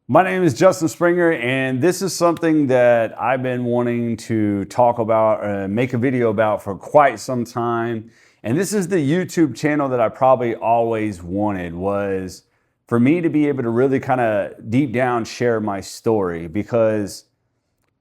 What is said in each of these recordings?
My name is Justin Springer, and this is something that I've been wanting to talk about, make a video about for quite some time. And this is the YouTube channel that I probably always wanted, was for me to be able to really kind of deep down share my story, because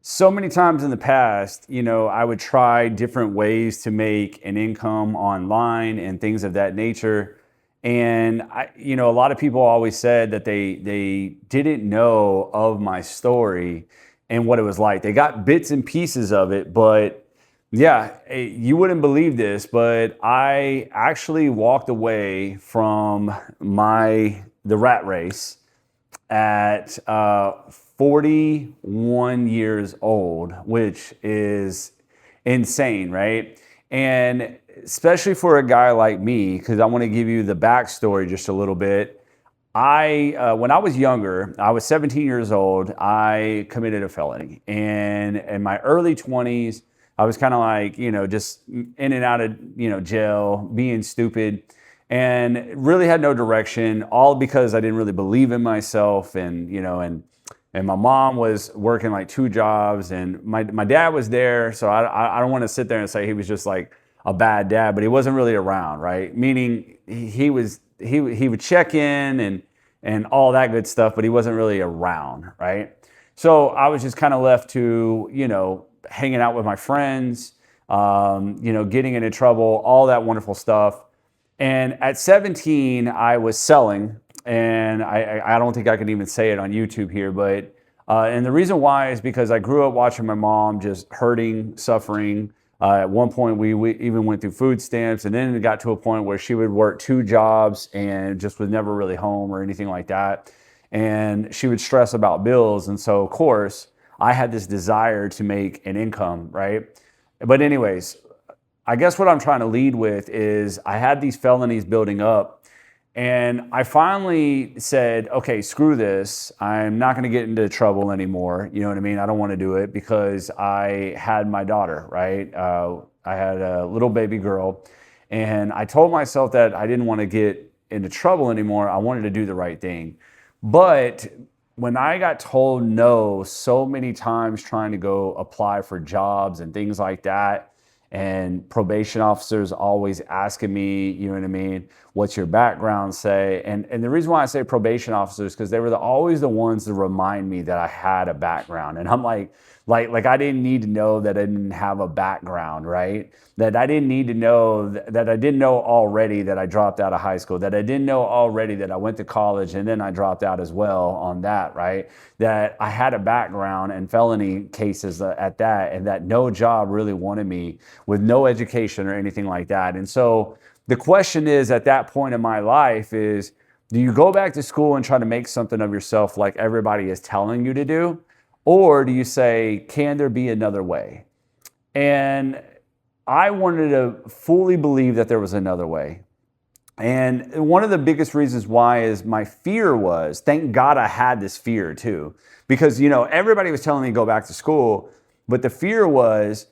so many times in the past, I would try different ways to make an income online and things of that nature. And a lot of people always said that they didn't know of my story and what it was like. They got bits and pieces of it, but yeah, you wouldn't believe this, but I actually walked away from the rat race at 41 years old, which is insane, right? And especially for a guy like me, because I want to give you the backstory just a little bit. When I was younger, I was 17 years old, I committed a felony. And in my early 20s, I was kind of like, just in and out of, jail, being stupid, and really had no direction, all because I didn't really believe in myself. And my mom was working like two jobs, and my dad was there. So I don't want to sit there and say he was just like a bad dad, but he wasn't really around, right? Meaning he would check in and all that good stuff, but he wasn't really around, right? So I was just kind of left to, hanging out with my friends, getting into trouble, all that wonderful stuff. And at 17, I was selling, and I don't think I can even say it on YouTube here, but and the reason why is because I grew up watching my mom just hurting, suffering. At one point, we even went through food stamps, and then it got to a point where she would work two jobs and just was never really home or anything like that. And she would stress about bills. And so, of course, I had this desire to make an income, right? But anyways, I guess what I'm trying to lead with is I had these felonies building up, and I finally said, okay, screw this. I'm not going to get into trouble anymore. You know what I mean? I don't want to do it, because I had my daughter, right? I had a little baby girl, and I told myself that I didn't want to get into trouble anymore. I wanted to do the right thing. But when I got told no so many times trying to go apply for jobs and things like that, and probation officers always asking me, you know what I mean, what's your background say? And the reason why I say probation officers, because they were always the ones to remind me that I had a background. And I'm like I didn't need to know that I didn't have a background, right? That I didn't need to know that I didn't know already that I dropped out of high school, that I didn't know already that I went to college and then I dropped out as well on that, right? That I had a background and felony cases at that, and that no job really wanted me with no education or anything like that. And so the question is, at that point in my life, is do you go back to school and try to make something of yourself like everybody is telling you to do? Or do you say, can there be another way? And I wanted to fully believe that there was another way. And one of the biggest reasons why is my fear was, thank God I had this fear too, because, everybody was telling me to go back to school, but the fear was,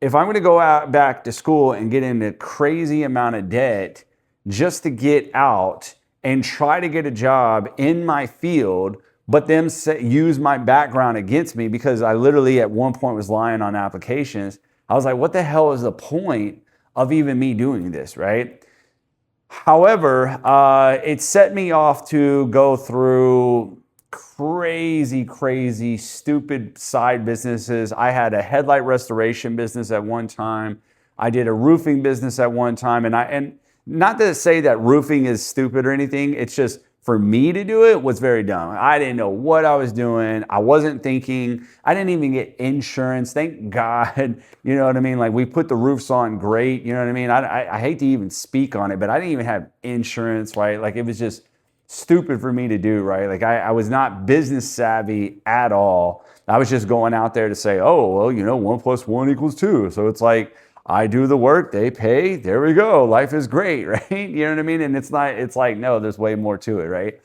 if I'm going to go out back to school and get in a crazy amount of debt just to get out and try to get a job in my field, but then use my background against me, because I literally at one point was lying on applications. I was like, what the hell is the point of even me doing this, right? However, it set me off to go through crazy, stupid side businesses. I had a headlight restoration business at one time. I did a roofing business at one time. And not to say that roofing is stupid or anything. It's just, for me to do it was very dumb. I didn't know what I was doing. I wasn't thinking. I didn't even get insurance. Thank God. You know what I mean? Like, we put the roofs on great. You know what I mean? I hate to even speak on it, but I didn't even have insurance, right? Like, it was just stupid for me to do, right? Like, I was not business savvy at all. I was just going out there to say, oh, well, 1 + 1 = 2. So it's like, I do the work, they pay, there we go. Life is great, right? You know what I mean? And it's like, no, there's way more to it, right?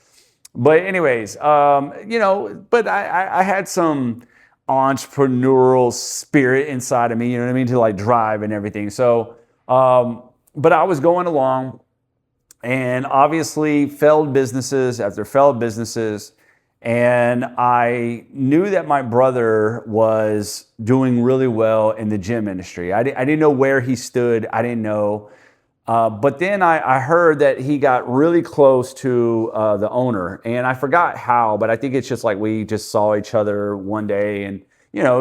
But anyways, but I had some entrepreneurial spirit inside of me, you know what I mean? To like drive and everything. So, but I was going along, and obviously failed businesses after failed businesses. And I knew that my brother was doing really well in the gym industry. I didn't know where he stood. I didn't know. But then I heard that he got really close to the owner, and I forgot how, but I think it's just like we just saw each other one day and,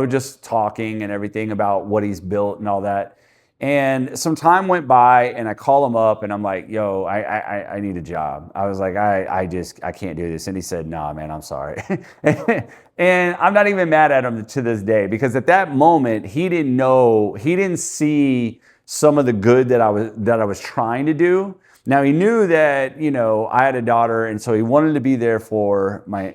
just talking and everything about what he's built and all that. And some time went by and I call him up and I'm like, yo, I need a job. I was like, I can't do this. And he said, nah, man, I'm sorry. And I'm not even mad at him to this day, because at that moment he didn't see some of the good that I was trying to do. Now he knew that, I had a daughter, and so he wanted to be there for my,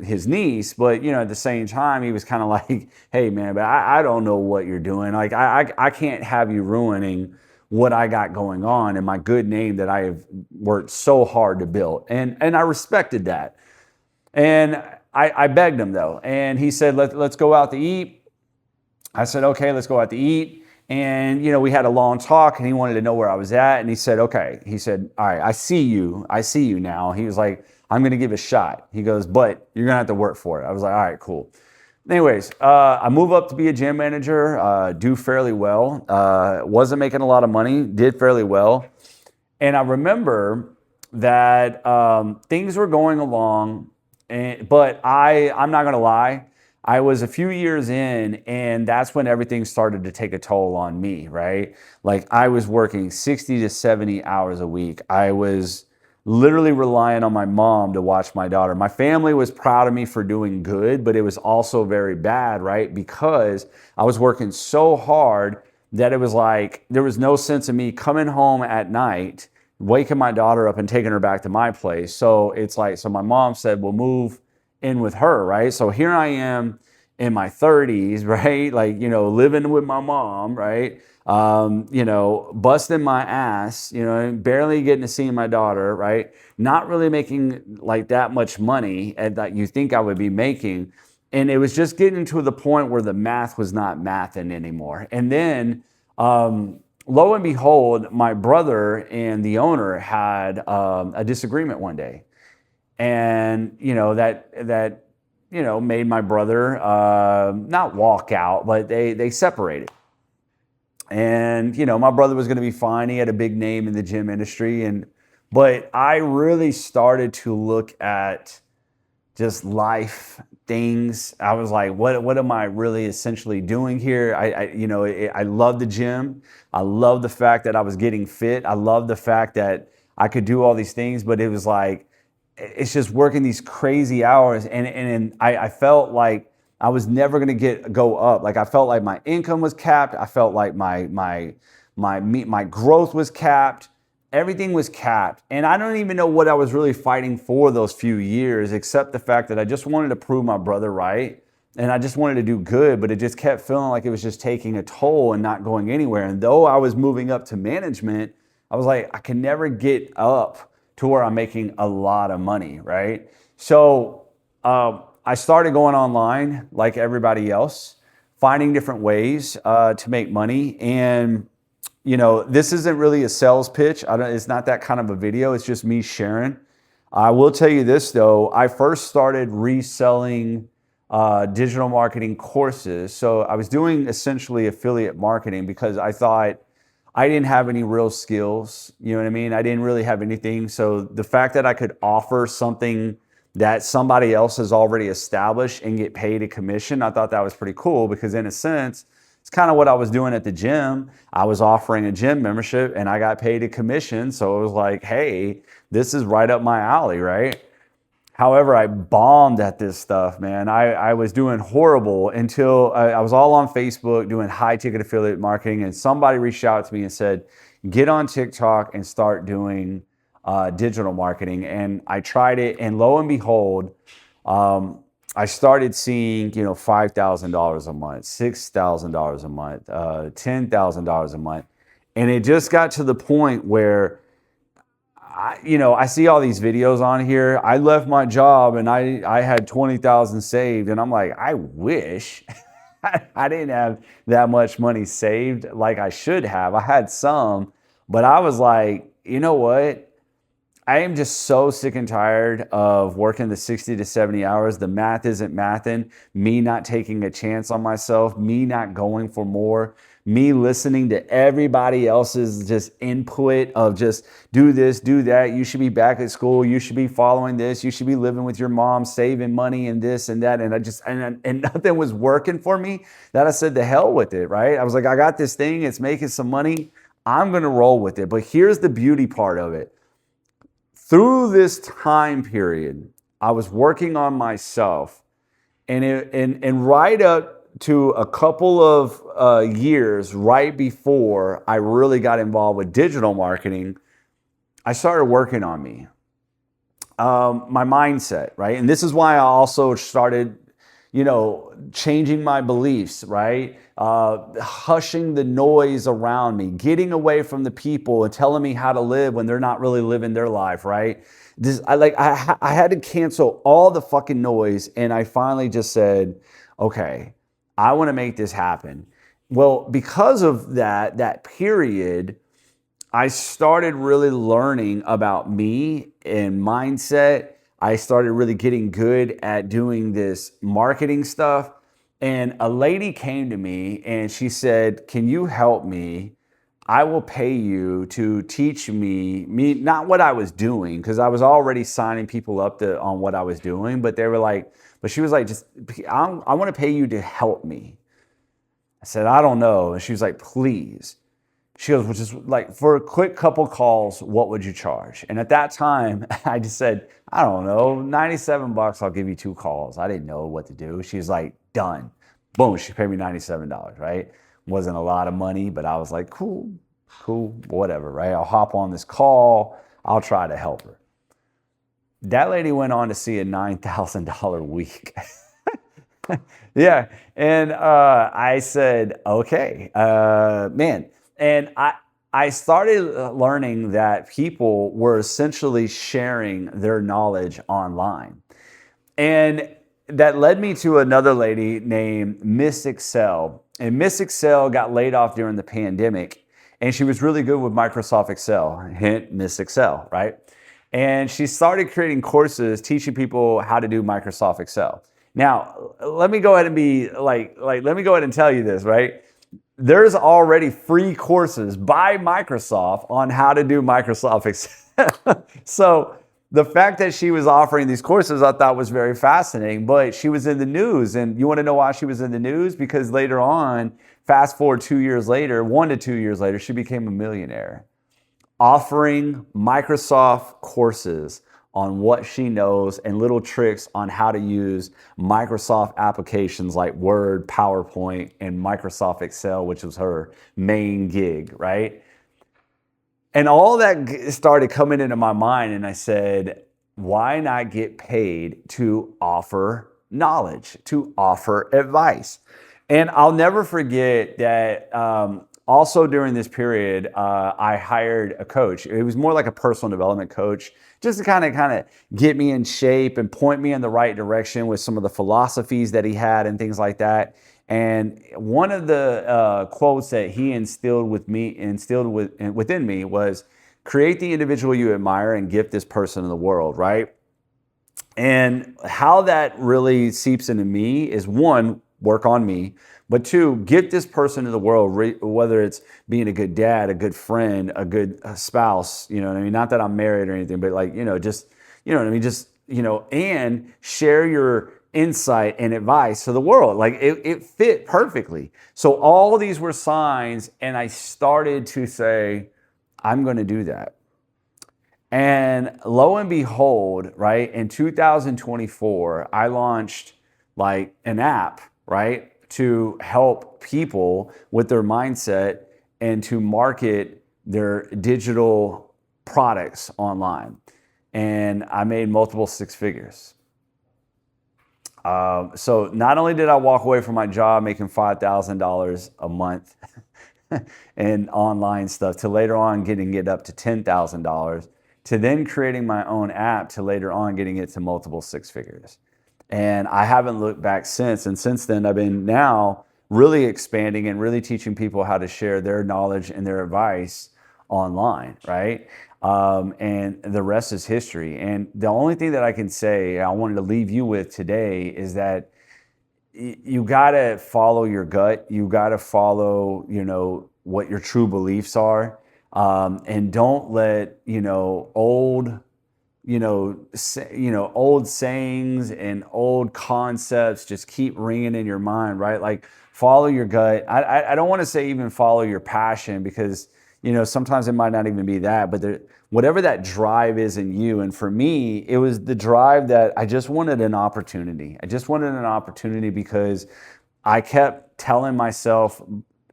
his niece, but, at the same time, he was kind of like, hey man, but I don't know what you're doing. Like, I can't have you ruining what I got going on and my good name that I have worked so hard to build. And I respected that. And I begged him though. And he said, let's go out to eat. I said, okay, let's go out to eat. And, we had a long talk and he wanted to know where I was at. And he said, okay. He said, all right, I see you now. He was like, I'm going to give it a shot. He goes, but you're going to have to work for it. I was like, all right, cool. Anyways, I move up to be a gym manager, do fairly well. Wasn't making a lot of money, did fairly well. And I remember that things were going along, but I'm not going to lie. I was a few years in, and that's when everything started to take a toll on me, right? Like, I was working 60 to 70 hours a week. I was literally relying on my mom to watch my daughter. My family was proud of me for doing good, but it was also very bad, right? Because I was working so hard that it was like there was no sense of me coming home at night, waking my daughter up and taking her back to my place. So it's like, so my mom said, we'll move in with her, right? So here I am in my 30s, right? Like, living with my mom, right? Busting my ass, barely getting to see my daughter, right? Not really making like that much money that you think I would be making. And it was just getting to the point where the math was not mathing anymore. And then, lo and behold, my brother and the owner had a disagreement one day. And, that made my brother not walk out, but they separated. And, my brother was going to be fine. He had a big name in the gym industry. But I really started to look at just life things. I was like, what am I really essentially doing here? I love the gym. I love the fact that I was getting fit. I love the fact that I could do all these things, but it was like, it's just working these crazy hours. And I felt like I was never going to go up. Like, I felt like my income was capped. I felt like my growth was capped. Everything was capped. And I don't even know what I was really fighting for those few years, except the fact that I just wanted to prove my brother right. And I just wanted to do good, but it just kept feeling like it was just taking a toll and not going anywhere. And though I was moving up to management, I was like, I can never get up to where I'm making a lot of money, right? So I started going online like everybody else, finding different ways to make money. And, this isn't really a sales pitch. It's not that kind of a video. It's just me sharing. I will tell you this though. I first started reselling digital marketing courses. So I was doing essentially affiliate marketing because I thought I didn't have any real skills. You know what I mean? I didn't really have anything. So the fact that I could offer something that somebody else has already established and get paid a commission, I thought that was pretty cool, because in a sense, it's kind of what I was doing at the gym. I was offering a gym membership and I got paid a commission. So it was like, hey, this is right up my alley, right? However, I bombed at this stuff, man. I was doing horrible until I was all on Facebook doing high ticket affiliate marketing, and somebody reached out to me and said, get on TikTok and start doing digital marketing. And I tried it, and lo and behold, I started seeing, $5,000 a month, $6,000 a month, $10,000 a month. And it just got to the point where I see all these videos on here. I left my job and I had 20,000 saved, and I'm like, I wish I didn't have that much money saved like I should have. I had some, but I was like, you know what? I am just so sick and tired of working the 60 to 70 hours. The math isn't mathing. Me not taking a chance on myself, me not going for more, me listening to everybody else's just input of just do this, do that. You should be back at school. You should be following this. You should be living with your mom, saving money and this and that. And nothing was working for me. That I said, the hell with it, right? I was like, I got this thing. It's making some money. I'm going to roll with it. But here's the beauty part of it. Through this time period, I was working on myself, and right up to a couple of years right before I really got involved with digital marketing, I started working on me, my mindset, right? And this is why I also started, changing my beliefs, right? Hushing the noise around me, getting away from the people and telling me how to live when they're not really living their life, right? I had to cancel all the fucking noise, and I finally just said, okay, I want to make this happen. Well, because of that period, I started really learning about me and mindset. I started really getting good at doing this marketing stuff. And a lady came to me and she said, can you help me? I will pay you to teach me not what I was doing, because I was already signing people up on what I was doing, but she was like, I want to pay you to help me. I said, I don't know. And she was like, please. She goes, which is like, for a quick couple calls, what would you charge? And at that time, I just said, I don't know, $97, I'll give you 2 calls. I didn't know what to do. She's like, done. Boom, she paid me $97, right? Wasn't a lot of money, but I was like, cool, whatever, right? I'll hop on this call. I'll try to help her. That lady went on to see a $9,000 week. Yeah. And I said, okay, man. And I started learning that people were essentially sharing their knowledge online. And that led me to another lady named Miss Excel. And Miss Excel got laid off during the pandemic. And she was really good with Microsoft Excel. Hint, Miss Excel, right? And she started creating courses teaching people how to do Microsoft Excel. Now, let me go ahead and let me go ahead and tell you this, right? There's already free courses by Microsoft on how to do Microsoft Excel. So the fact that she was offering these courses, I thought was very fascinating, but she was in the news. And you want to know why she was in the news? Because later on, fast forward 2 years later, 1 to 2 years later, she became a millionaire, offering Microsoft courses on what she knows and little tricks on how to use Microsoft applications like Word, PowerPoint, and Microsoft Excel, which was her main gig, right? And all that started coming into my mind, and I said, why not get paid to offer knowledge, to offer advice? And I'll never forget that also during this period, I hired a coach. It was more like a personal development coach, just to kind of get me in shape and point me in the right direction with some of the philosophies that he had and things like that. And one of the quotes that he instilled within me was, create the individual you admire and gift this person in the world, right? And how that really seeps into me is, 1, work on me, but 2, get this person in the world, whether it's being a good dad, a good friend, a good spouse, you know what I mean? Not that I'm married or anything, but and share your insight and advice to the world. Like it fit perfectly. So all of these were signs, and I started to say, I'm going to do that. And lo and behold, right, in 2024, I launched like an app, right, to help people with their mindset and to market their digital products online. And I made multiple 6 figures. So not only did I walk away from my job making $5,000 a month in online stuff, to later on getting it up to $10,000, to then creating my own app, to later on getting it to multiple 6 figures. And I haven't looked back since. And since then, I've been now really expanding and really teaching people how to share their knowledge and their advice online, right? And the rest is history. And the only thing that I can say, I wanted to leave you with today, is that you got to follow your gut. You got to follow, what your true beliefs are. And don't let, old sayings and old concepts just keep ringing in your mind, right? Like, follow your gut. I don't want to say even follow your passion, because sometimes it might not even be that, but whatever that drive is in you. And for me, it was the drive that I just wanted an opportunity. I just wanted an opportunity because I kept telling myself,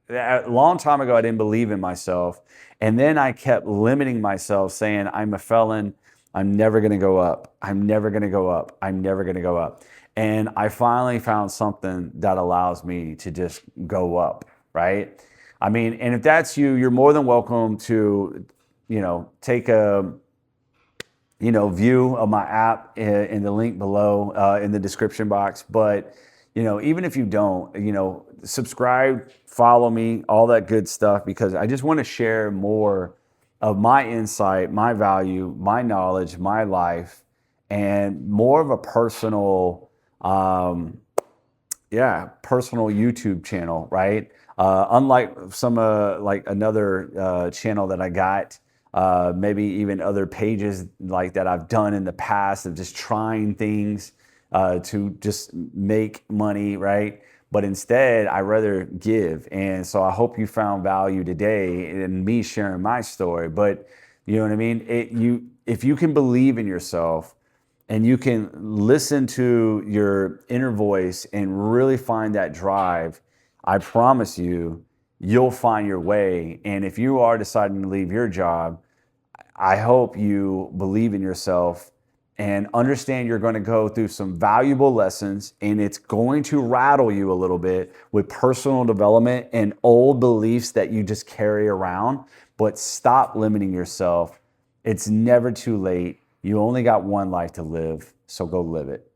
a long time ago, I didn't believe in myself. And then I kept limiting myself, saying, I'm a felon. I'm never going to go up. I'm never going to go up. I'm never going to go up. And I finally found something that allows me to just go up, right? I mean, and if that's you, you're more than welcome to, take a, view of my app in the link below in the description box. But, even if you don't, subscribe, follow me, all that good stuff, because I just want to share more of my insight, my value, my knowledge, my life, and more of a personal, personal YouTube channel, right? Unlike some, like another channel that I got, maybe even other pages like that I've done in the past of just trying things to just make money, right? But instead, I rather give. And so I hope you found value today in me sharing my story. But you know what I mean? If you can believe in yourself and you can listen to your inner voice and really find that drive, I promise you, you'll find your way. And if you are deciding to leave your job, I hope you believe in yourself and understand you're going to go through some valuable lessons, and it's going to rattle you a little bit with personal development and old beliefs that you just carry around. But stop limiting yourself. It's never too late. You only got one life to live, so go live it.